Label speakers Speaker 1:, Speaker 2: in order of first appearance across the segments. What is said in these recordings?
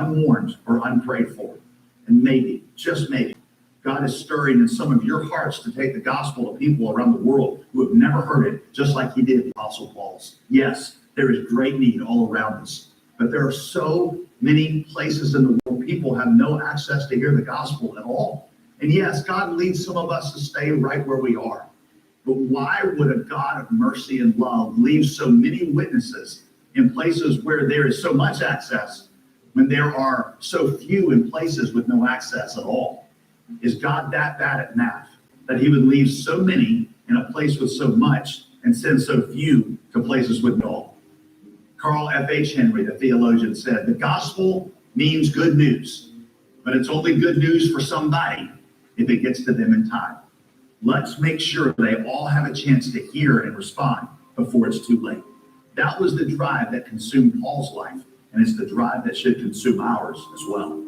Speaker 1: unmourned or unprayed for. And maybe, just maybe, God is stirring in some of your hearts to take the gospel to people around the world who have never heard it, just like he did Apostle Paul's. Yes, there is great need all around us, but there are so many places in the world people have no access to hear the gospel at all. And yes, God leads some of us to stay right where we are. But why would a God of mercy and love leave so many witnesses in places where there is so much access when there are so few in places with no access at all? Is God that bad at math that he would leave so many in a place with so much and send so few to places with no? Carl F.H. Henry, the theologian, said, the gospel means good news, but it's only good news for somebody if it gets to them in time. Let's make sure they all have a chance to hear and respond before it's too late. That was the drive that consumed Paul's life, and it's the drive that should consume ours as well.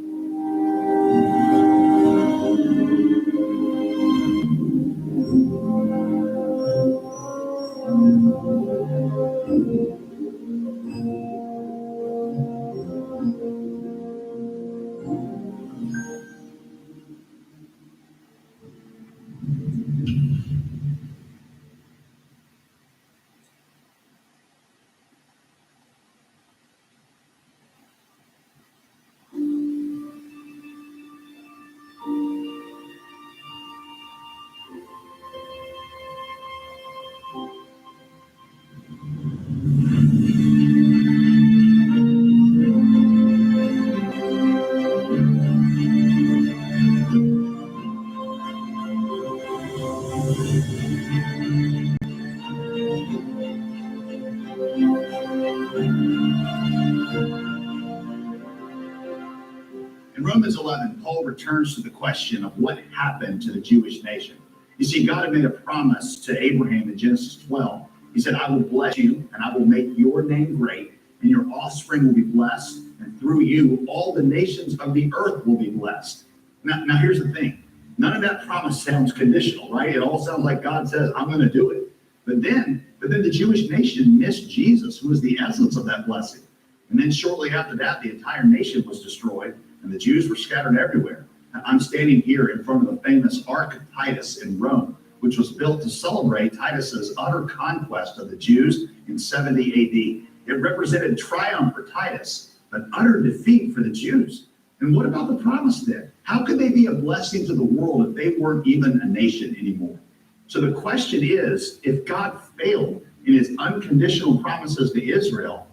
Speaker 1: In Romans 11, Paul returns to the question of what happened to the Jewish nation. You see, God had made a promise to Abraham in Genesis 12. He said, I will bless you, and I will make your name great, and your offspring will be blessed, and through you, all the nations of the earth will be blessed. Now here's the thing. None of that promise sounds conditional, right? It all sounds like God says, I'm going to do it. But then the Jewish nation missed Jesus, who was the essence of that blessing. And then shortly after that, the entire nation was destroyed, and the Jews were scattered everywhere. I'm standing here in front of the famous Ark of Titus in Rome, which was built to celebrate Titus's utter conquest of the Jews in 70 AD. It represented triumph for Titus, but utter defeat for the Jews. And what about the promise then? How could they be a blessing to the world if they weren't even a nation anymore? So the question is, if God failed in his unconditional promises to Israel,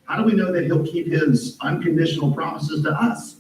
Speaker 1: how do we know that he'll keep his unconditional promises to us?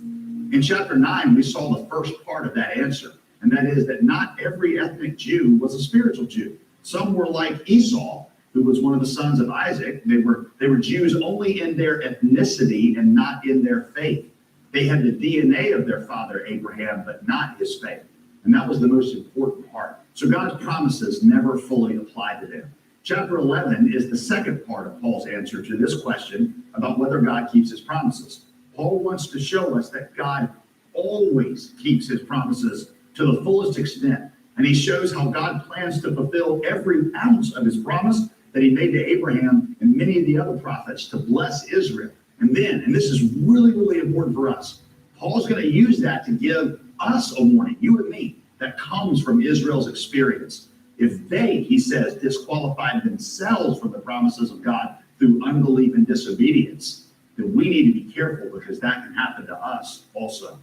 Speaker 1: In chapter 9, we saw the first part of that answer, and that is that not every ethnic Jew was a spiritual Jew. Some were like Esau, who was one of the sons of Isaac. They were Jews only in their ethnicity and not in their faith. They had the DNA of their father Abraham, but not his faith. And that was the most important part. So God's promises never fully applied to them. Chapter 11 is the second part of Paul's answer to this question about whether God keeps his promises. Paul wants to show us that God always keeps his promises to the fullest extent. And he shows how God plans to fulfill every ounce of his promise that he made to Abraham and many of the other prophets to bless Israel. And then, and this is really, really important for us, Paul's going to use that to give us a warning, you and me, that comes from Israel's experience. If they, he says, disqualified themselves from the promises of God through unbelief and disobedience, then we need to be careful because that can happen to us also.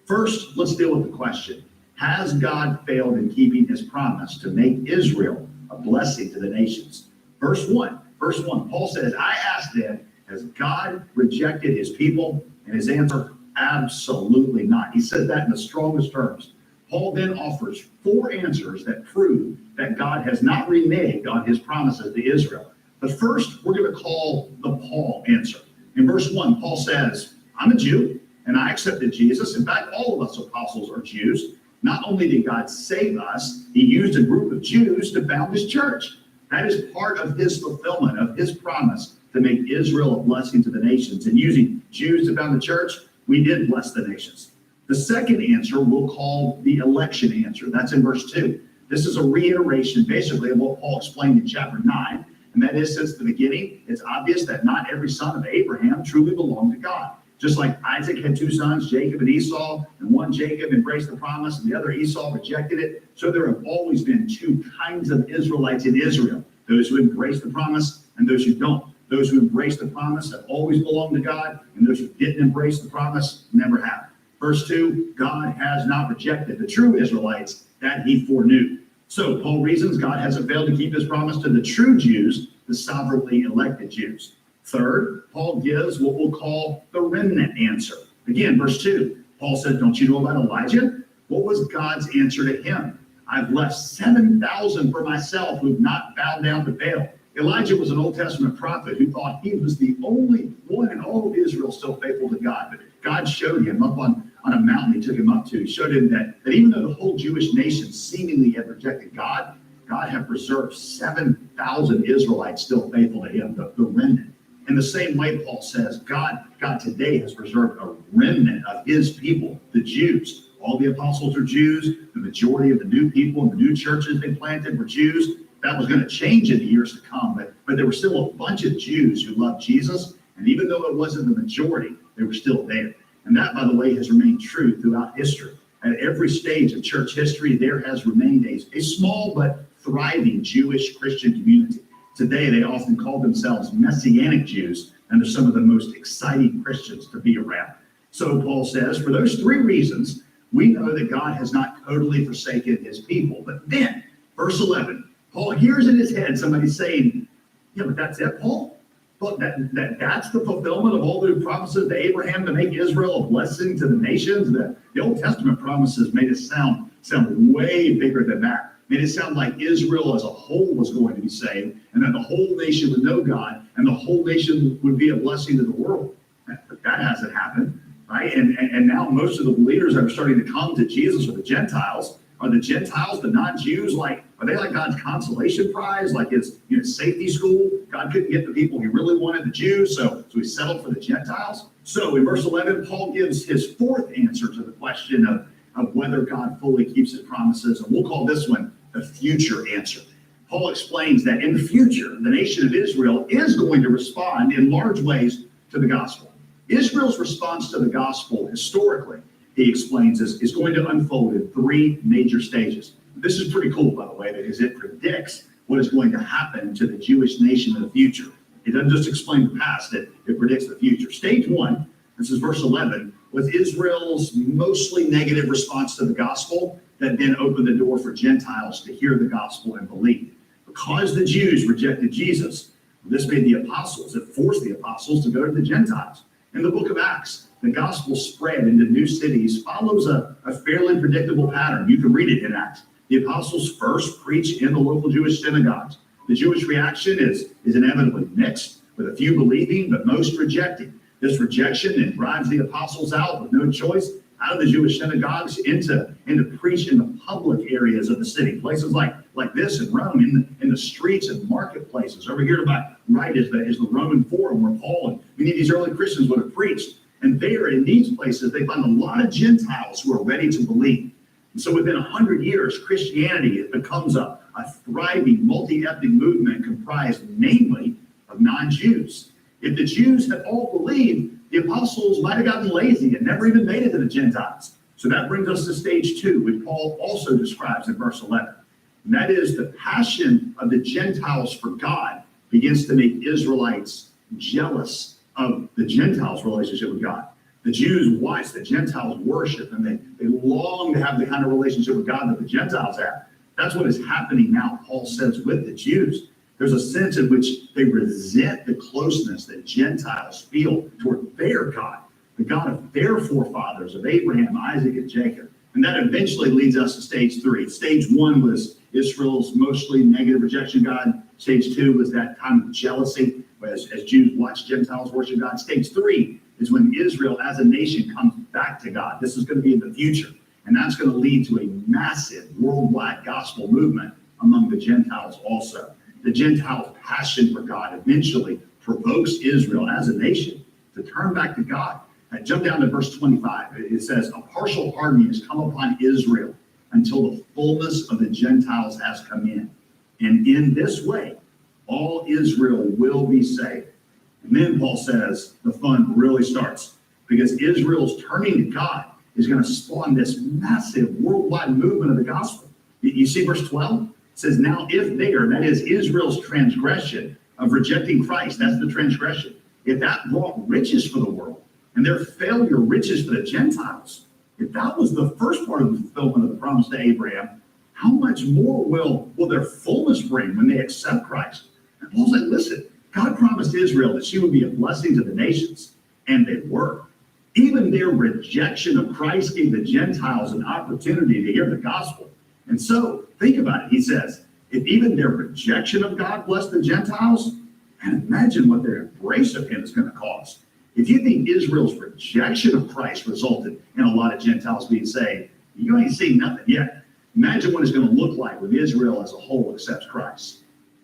Speaker 1: First, let's deal with the question. Has God failed in keeping his promise to make Israel a blessing to the nations? Verse 1, Paul says, I asked then, has God rejected his people? And his answer, absolutely not. He says that in the strongest terms. Paul then offers 4 answers that prove that God has not reneged on his promises to Israel. The first, we're going to call the Paul answer. In verse 1, Paul says, I'm a Jew, and I accepted Jesus. In fact, all of us apostles are Jews. Not only did God save us, he used a group of Jews to found his church. That is part of his fulfillment of his promise to make Israel a blessing to the nations. And using Jews to found the church, we did bless the nations. The second answer we'll call the election answer. That's in verse 2. This is a reiteration, basically, of what Paul explained in chapter 9. And that is, since the beginning, it's obvious that not every son of Abraham truly belonged to God. Just like Isaac had two sons, Jacob and Esau, and one Jacob embraced the promise and the other Esau rejected it. So there have always been two kinds of Israelites in Israel, those who embrace the promise and those who don't. Those who embrace the promise have always belonged to God, and those who didn't embrace the promise never have. Verse 2, God has not rejected the true Israelites that he foreknew. So Paul reasons God hasn't failed to keep his promise to the true Jews, the sovereignly elected Jews. Third, Paul gives what we'll call the remnant answer. Again, verse 2, Paul said, don't you know about Elijah? What was God's answer to him? I've left 7,000 for myself who have not bowed down to Baal. Elijah was an Old Testament prophet who thought he was the only one in all of Israel still faithful to God. But God showed him up on a mountain he took him up to, showed him that even though the whole Jewish nation seemingly had rejected God, God had preserved 7,000 Israelites still faithful to him, the remnant. In the same way, Paul says, God today has preserved a remnant of his people, the Jews. All the apostles are Jews. The majority of the new people and the new churches they planted were Jews. That was going to change in the years to come, but there were still a bunch of Jews who loved Jesus, and even though it wasn't the majority, they were still there. And that, by the way, has remained true throughout history. At every stage of church history, there has remained a small but thriving Jewish Christian community. Today, they often call themselves Messianic Jews, and they're some of the most exciting Christians to be around. So Paul says, for those three reasons, we know that God has not totally forsaken his people. But then, verse 11, Paul hears in his head somebody saying, yeah, but that's it, Paul? But that's the fulfillment of all the promises to Abraham to make Israel a blessing to the nations. The Old Testament promises made it sound way bigger than that. Made it sound like Israel as a whole was going to be saved, and that the whole nation would know God, and the whole nation would be a blessing to the world. But that hasn't happened, right? And now most of the believers that are starting to come to Jesus are the Gentiles. Are the Gentiles, the non-Jews, are they like God's consolation prize, like his safety school? God couldn't get the people he really wanted, the Jews, so he settled for the Gentiles. So in verse 11, Paul gives his fourth answer to the question of whether God fully keeps his promises, and we'll call this one the future answer. Paul explains that in the future, the nation of Israel is going to respond in large ways to the gospel. Israel's response to the gospel historically, he explains, is going to unfold in three major stages. This is pretty cool, by the way, because it predicts what is going to happen to the Jewish nation in the future. It doesn't just explain the past, it predicts the future. Stage one, this is verse 11, was Israel's mostly negative response to the gospel that then opened the door for Gentiles to hear the gospel and believe. Because the Jews rejected Jesus, this made the apostles, it forced the apostles to go to the Gentiles. In the book of Acts, the gospel spread into new cities follows a fairly predictable pattern. You can read it in Acts. The apostles first preach in the local Jewish synagogues. The Jewish reaction is inevitably mixed, with a few believing, but most rejecting. This rejection then drives the apostles out with no choice, out of the Jewish synagogues into preach in the public areas of the city. Places like this in Rome, in the streets and marketplaces. Over here to my right is the Roman Forum where Paul and many of these early Christians would have preached. And there in these places, they find a lot of Gentiles who are ready to believe. And so within 100 years, Christianity it becomes a thriving multi-ethnic movement comprised mainly of non-Jews. If the Jews had all believed, the apostles might have gotten lazy and never even made it to the Gentiles. So that brings us to stage two, which Paul also describes in verse 11. And that is the passion of the Gentiles for God begins to make Israelites jealous of the Gentiles' relationship with God. The Jews watch the Gentiles worship, and they long to have the kind of relationship with God that the Gentiles have. That's what is happening now, Paul says, with the Jews. There's a sense in which they resent the closeness that Gentiles feel toward their God, the God of their forefathers, of Abraham, Isaac, and Jacob. And that eventually leads us to stage three. Stage one was Israel's mostly negative rejection of God. Stage two was that time of jealousy, as Jews watch Gentiles worship God. Stage three is when Israel as a nation comes back to God. This is going to be in the future. And that's going to lead to a massive worldwide gospel movement among the Gentiles also. The Gentiles' passion for God eventually provokes Israel as a nation to turn back to God. Jump down to verse 25. It says, a partial hardening has come upon Israel until the fullness of the Gentiles has come in. And in this way, all Israel will be saved. And then Paul says the fun really starts. because Israel's turning to God is going to spawn this massive worldwide movement of the gospel. You see verse 12? It says, now if there, that is Israel's transgression of rejecting Christ, that's the transgression. If that brought riches for the world and their failure riches for the Gentiles, if that was the first part of the fulfillment of the promise to Abraham, how much more will their fullness bring when they accept Christ? And Paul's like, listen, God promised Israel that she would be a blessing to the nations, and they were. Even their rejection of Christ gave the Gentiles an opportunity to hear the gospel. And so, think about it. He says, if even their rejection of God blessed the Gentiles, and imagine what their embrace of him is going to cause. If you think Israel's rejection of Christ resulted in a lot of Gentiles being saved, you ain't seen nothing yet. Imagine what it's going to look like when Israel as a whole accepts Christ.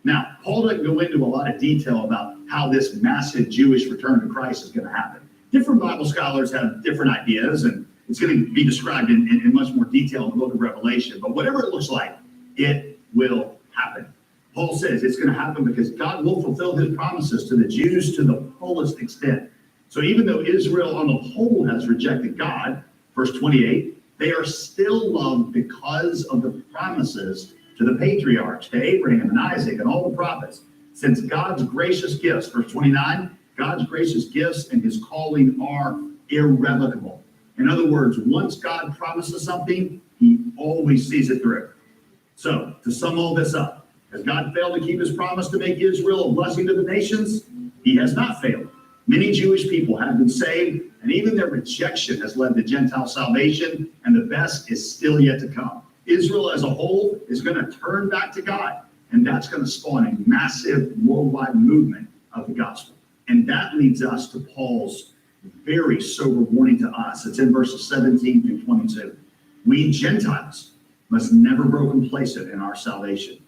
Speaker 1: Now, Paul doesn't go into a lot of detail about how this massive Jewish return to Christ is going to happen. Different Bible scholars have different ideas, and it's going to be described in much more detail in the book of Revelation. But whatever it looks like, it will happen. Paul says it's going to happen because God will fulfill his promises to the Jews to the fullest extent. So even though Israel on the whole has rejected God, verse 28, they are still loved because of the promises to the patriarchs, to Abraham and Isaac and all the prophets. Since God's gracious gifts, verse 29, God's gracious gifts and his calling are irrevocable. In other words, once God promises something, he always sees it through. So to sum all this up, has God failed to keep his promise to make Israel a blessing to the nations? He has not failed. Many Jewish people have been saved, and even their rejection has led to Gentile salvation, and the best is still yet to come. Israel as a whole is going to turn back to God, and that's going to spawn a massive worldwide movement of the gospel. And that leads us to Paul's very sober warning to us. It's in verses 17 through 22. We Gentiles must never grow complacent in our salvation.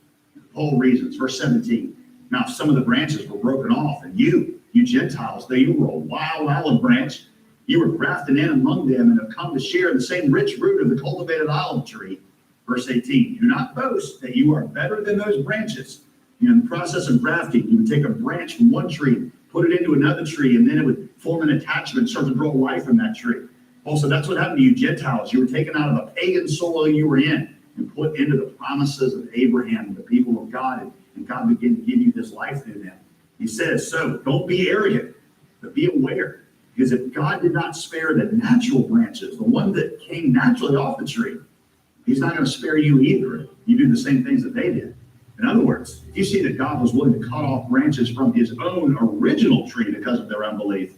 Speaker 1: Paul reasons, verse 17. Now, some of the branches were broken off, and you Gentiles, though you were a wild olive branch, you were grafted in among them and have come to share the same rich root of the cultivated olive tree. Verse 18, do not boast that you are better than those branches. In the process of grafting, you would take a branch from one tree, put it into another tree, and then it would form an attachment and start to grow life from that tree. Also, that's what happened to you Gentiles. You were taken out of the pagan soil you were in and put into the promises of Abraham and the people of God, and God began to give you this life through them. He says, so don't be arrogant, but be aware. Because if God did not spare the natural branches, the one that came naturally off the tree, he's not going to spare you either. You do the same things that they did. In other words, if you see that God was willing to cut off branches from his own original tree because of their unbelief,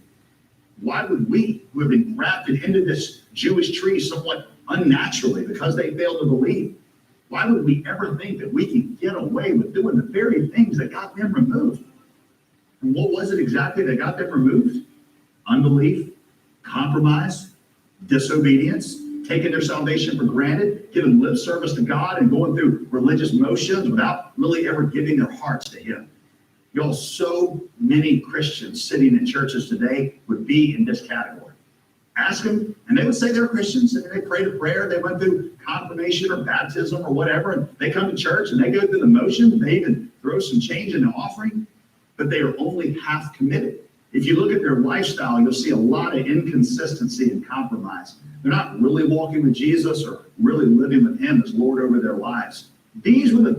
Speaker 1: why would we, who have been grafted into this Jewish tree somewhat unnaturally because they failed to believe, why would we ever think that we can get away with doing the very things that got them removed? And what was it exactly that got them removed? Unbelief, compromise, disobedience, taking their salvation for granted, giving lip service to God and going through religious motions without really ever giving their hearts to him. Y'all, so many Christians sitting in churches today would be in this category. Ask them, and they would say they're Christians, and they prayed a prayer, they went through confirmation or baptism or whatever, and they come to church and they go through the motions, they even throw some change in the offering, but they are only half committed. If you look at their lifestyle, you'll see a lot of inconsistency and compromise. They're not really walking with Jesus or really living with him as Lord over their lives. These were the